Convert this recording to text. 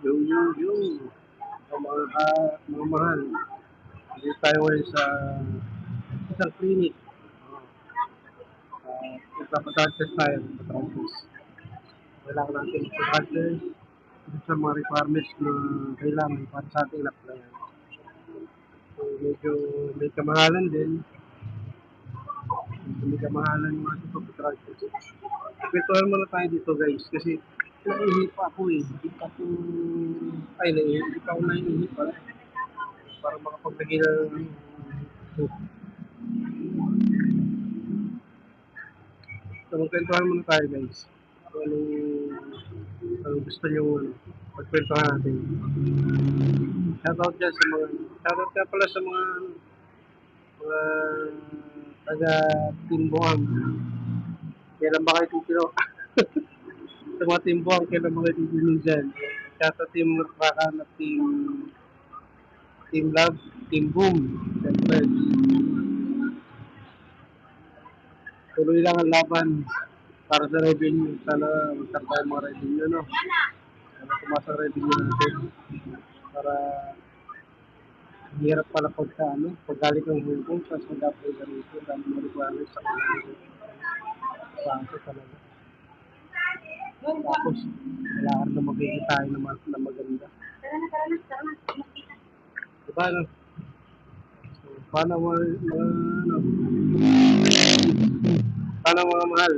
Yung mga mahal. Dito tayo ngayon sa isang clinic. Nagpapadrag test tayo. Nagpapadrag test. Kailangan natin magpadrag test. Ito sa mga requirements na kailangan para sa ating applyan. So, medyo may kamahalan din. May kamahalan yung ating pagpadrag test. Kwentuhan muna tayo dito guys kasi naiihip ako eh. Hindi pa ako naiihip pala. Para makapaglagay ng so, magkwentuhan muna tayo guys. Kung anong gusto nyo magkwentuhan natin. Shoutout dyan sa mga, shoutout ka pala sa mga taga Team Buham. Kailan ba kayo titiro? Sa mga Team Buham, kailan ba kayo titiro dyan? Shoutout Team Rakan at Team Love, Team Boom. Siyempre. Tuloy lang ang laban para sa revenue. Sana magkaroon tayo mga revenue, no? Sana tumasa ang revenue natin. Para hirap pala paggaling ng Hong Kong, tapos mag-apply ka rito. Dami mo requirements sa kaso talaga. Tapos, kailangan na magiging tayo na maganda. Diba, no? So, paano mga mahal?